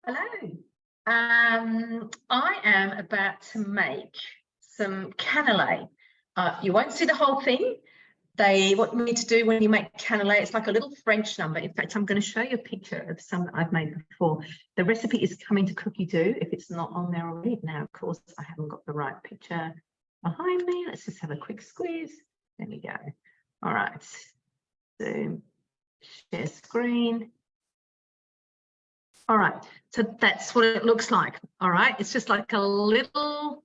Hello. I am about to make some canele. You won't see the whole thing. What you need to do when you make canele, it's like a little French number. In fact, I'm going to show you a picture of some that I've made before. The recipe is coming to Cookie Do if it's not on there already. Now, of course, I haven't got the right picture behind me. Let's just have a quick squeeze. There we go. All right. So share screen. All right, so that's what it looks like. All right, it's just like a little,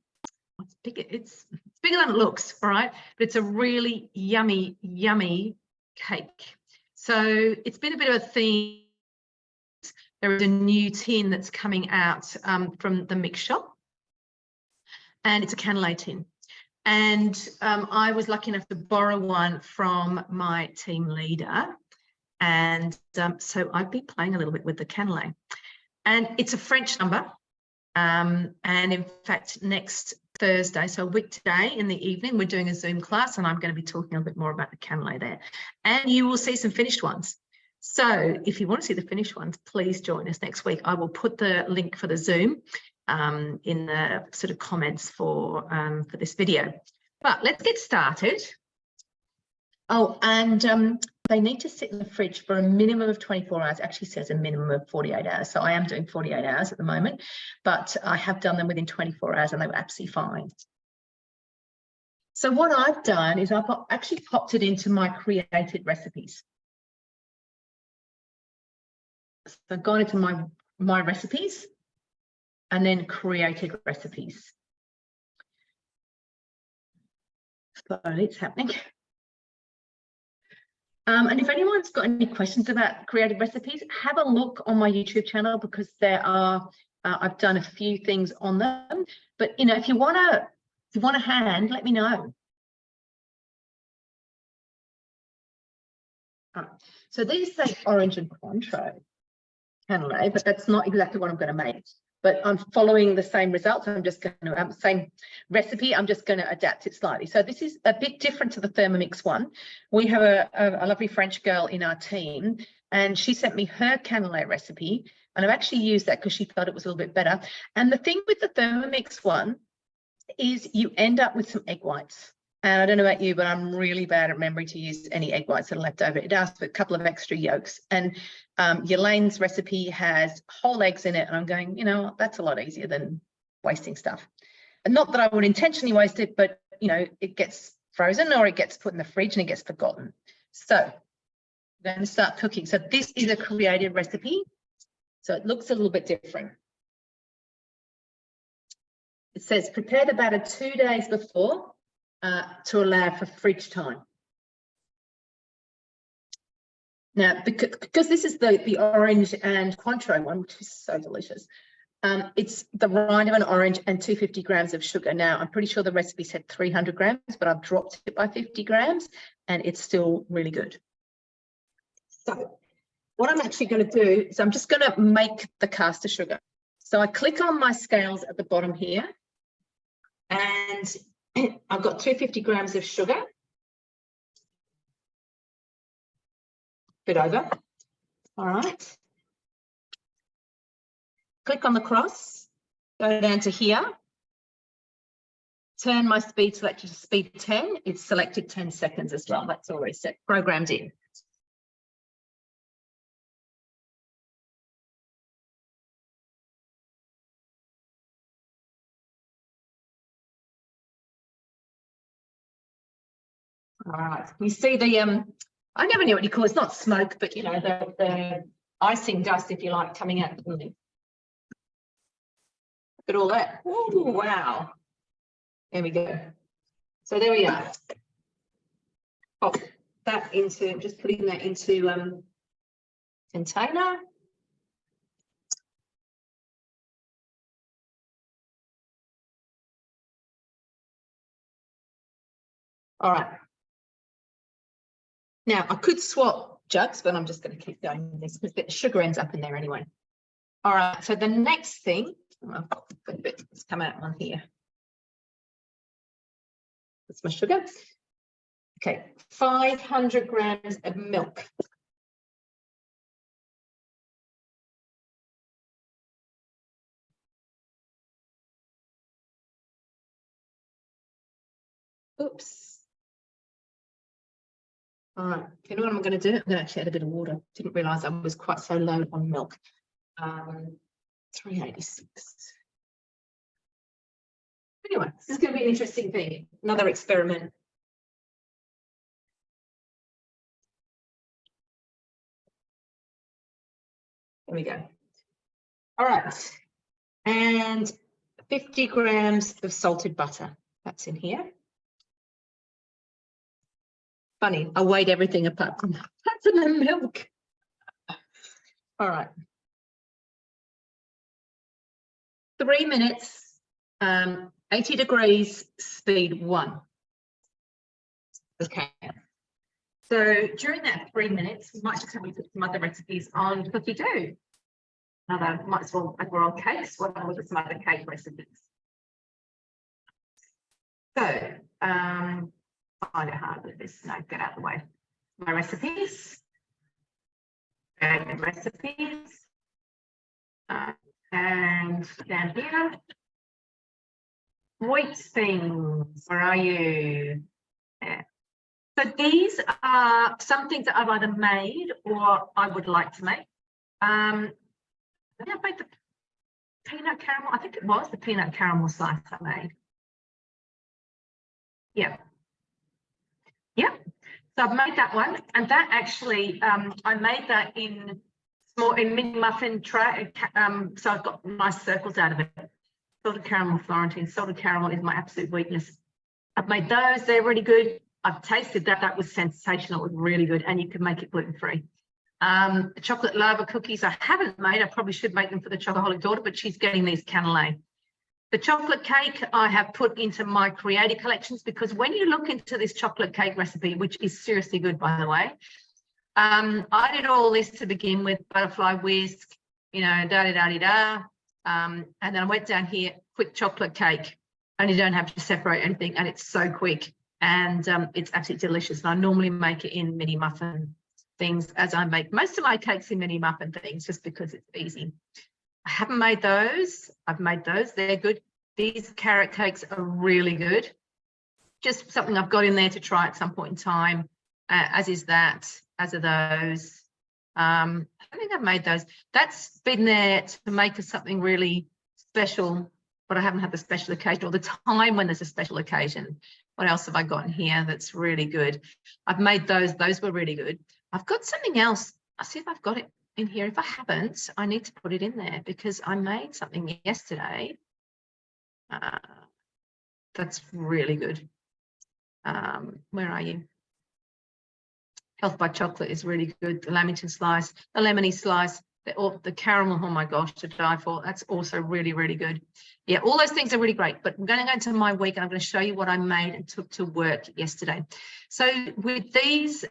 it's bigger than it looks, all right, but it's a really yummy, yummy cake. So it's been a bit of a theme. There is a new tin that's coming out from the mix shop, and it's a canele tin. And I was lucky enough to borrow one from my team leader. And so I've been playing a little bit with the canele. And it's a French number. And in fact, next Thursday, so a week today in the evening, we're doing a Zoom class, and I'm going to be talking a bit more about the canele there. And you will see some finished ones. So if you want to see the finished ones, please join us next week. I will put the link for the Zoom in the sort of comments for this video. But let's get started. Oh, and they need to sit in the fridge for a minimum of 24 hours. It actually says a minimum of 48 hours. So I am doing 48 hours at the moment, but I have done them within 24 hours and they were absolutely fine. So what I've done is I've actually popped it into my created recipes. So I've gone into my recipes and then created recipes. Slowly, it's happening. And if anyone's got any questions about creative recipes, have a look on my YouTube channel, because there are I've done a few things on them. But you know, if you want a hand, let me know. So these say orange and Cointreau canele, but that's not exactly what I'm going to make. But I'm following the same results. I'm just going to same recipe. I'm just going to adapt it slightly. So this is a bit different to the Thermomix one. We have a lovely French girl in our team, and she sent me her canele recipe, and I've actually used that because she thought it was a little bit better. And the thing with the Thermomix one is you end up with some egg whites. And I don't know about you, but I'm really bad at remembering to use any egg whites that are left over. It asks for a couple of extra yolks. And Elaine's recipe has whole eggs in it. And I'm going, you know, that's a lot easier than wasting stuff. And not that I would intentionally waste it, but, you know, it gets frozen or it gets put in the fridge and it gets forgotten. So I'm going to start cooking. So this is a creative recipe. So it looks a little bit different. It says prepare the batter 2 days before to allow for fridge time. Now, because this is the orange and Cointreau one, which is so delicious, it's the rind of an orange and 250 grams of sugar. Now, I'm pretty sure the recipe said 300 grams, but I've dropped it by 50 grams, and it's still really good. So what I'm actually going to do is I'm just going to make the caster sugar. So I click on my scales at the bottom here, and I've got 250 grams of sugar, bit over, all right. Click on the cross, go down to here, turn my speed selector to speed 10, it's selected 10 seconds as well, that's already set, programmed in. All right, you see the, I never knew what you call it. It's not smoke, but you know, the icing dust, if you like, coming out. Look at all that. Ooh, wow. There we go. So there we are. Pop that into, just putting that into container. All right. Now, I could swap jugs, but I'm just going to keep going with this because the sugar ends up in there anyway. All right, so the next thing, I've got a bit that's come out on here. That's my sugar. Okay, 500 grams of milk. Oops. All right, you know what I'm going to do? I'm going to actually add a bit of water. Didn't realise I was quite so low on milk. 386. Anyway, this is going to be an interesting thing. Another experiment. There we go. All right. And 50 grams of salted butter. That's in here. Funny, I weighed everything apart from the milk. All right. 3 minutes, 80 degrees, speed 1. Okay. So during that 3 minutes, we might just have a look at some other recipes on cookie dough. Another, might as well, like we're on cakes, what about look at some other cake recipes? So, find it hard with this. No, get out of the way. My recipes. And recipes. And down here. Sweet things. Where are you? Yeah. So these are some things that I've either made or I would like to make. I think I made the peanut caramel. I think it was the peanut caramel slice I made. Yeah. Yeah. So I've made that one, and that actually I made that in mini muffin tray. So I've got nice circles out of it. Salted caramel Florentine. Salted caramel is my absolute weakness. I've made those. They're really good. I've tasted that. That was sensational. It was really good, and you can make it gluten-free. Chocolate lava cookies I haven't made. I probably should make them for the chocoholic daughter, but she's getting these Canele. The chocolate cake I have put into my creator collections, because when you look into this chocolate cake recipe, which is seriously good, by the way, I did all this to begin with, butterfly whisk, you know, da-da-da-da-da. And then I went down here, quick chocolate cake, and you don't have to separate anything, and it's so quick, and it's absolutely delicious. And I normally make it in mini muffin things, as I make most of my cakes in mini muffin things, just because it's easy. I haven't made those. I've made those. They're good. These carrot cakes are really good. Just something I've got in there to try at some point in time, as is that, as are those. I think I've made those. That's been there to make us something really special, but I haven't had the special occasion or the time when there's a special occasion. What else have I got in here that's really good? I've made those. Those were really good. I've got something else. I'll see if I've got it in here. If I haven't, I need to put it in there, because I made something yesterday that's really good. Where are you? Health by Chocolate is really good. The Lamington slice, the lemony slice, the caramel, oh my gosh, to die for. That's also really, really good. Yeah, all those things are really great. But I'm going to go into my week, and I'm going to show you what I made and took to work yesterday. So with these,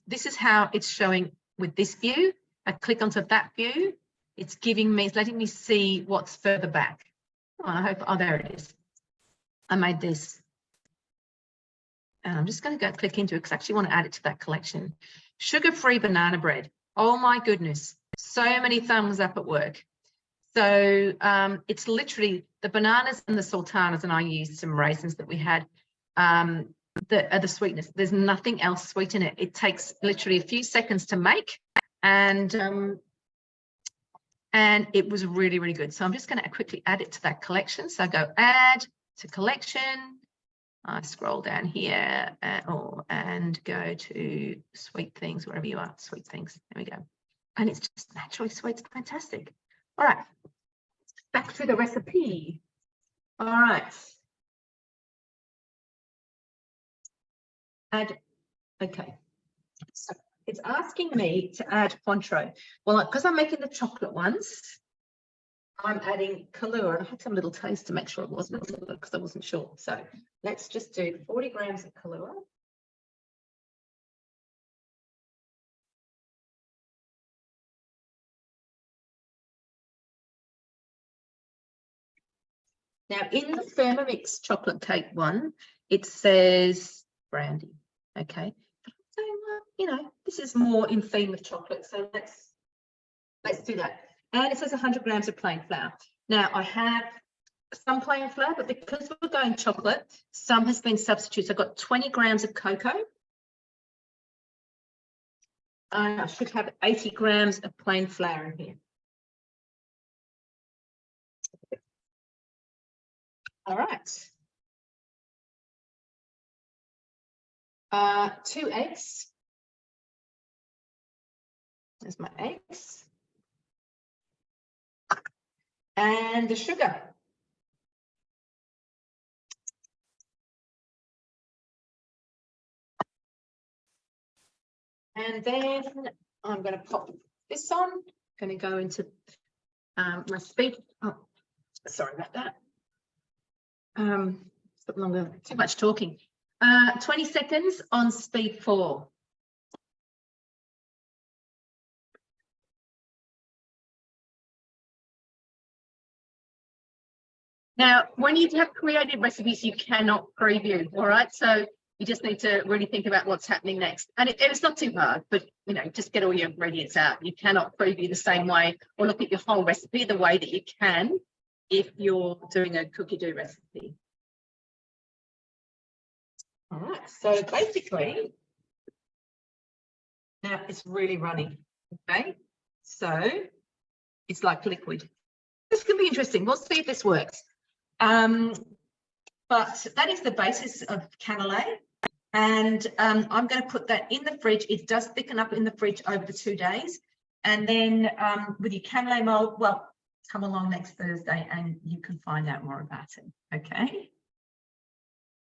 this is how it's showing with this view. I click onto that view. It's giving me, it's letting me see what's further back. Oh, I hope, oh, there it is. I made this. And I'm just going to go click into it because I actually want to add it to that collection. Sugar-free banana bread. Oh my goodness. So many thumbs up at work. So it's literally the bananas and the sultanas, and I used some raisins that we had, the sweetness. There's nothing else sweet in it. It takes literally a few seconds to make, and it was really, really good. So I'm just going to quickly add it to that collection. So I go add to collection. I scroll down here and go to sweet things, wherever you are, sweet things. There we go. And it's just naturally sweet. It's fantastic. All right, back to the recipe. All right. Add, okay. So it's asking me to add Cointreau. Well, because I'm making the chocolate ones, I'm adding Kahlua. I had some little taste to make sure it wasn't Kahlua because I wasn't sure. So let's just do 40 grams of Kahlua. Now, in the Thermomix chocolate cake one, it says brandy. Okay. So, you know, this is more in theme with chocolate. So let's do that. And it says 100 grams of plain flour. Now, I have some plain flour, but because we're going chocolate, some has been substituted. I've got 20 grams of cocoa. I should have 80 grams of plain flour in here. All right. 2 eggs. There's my eggs. And the sugar. And then I'm going to pop this on. Going to go into my speed. Oh, sorry about that. Longer, too much talking. 20 seconds on speed 4. Now, when you have created recipes, you cannot preview, all right? So you just need to really think about what's happening next. And it's not too hard, but, you know, just get all your ingredients out. You cannot preview the same way or look at your whole recipe the way that you can if you're doing a cookie dough recipe. All right, so basically, now it's really runny, okay? So it's like liquid. This can be interesting. We'll see if this works. But that is the basis of Canele. And I'm going to put that in the fridge. It does thicken up in the fridge over the 2 days. And then with your Canele mold, well, come along next Thursday and you can find out more about it, okay?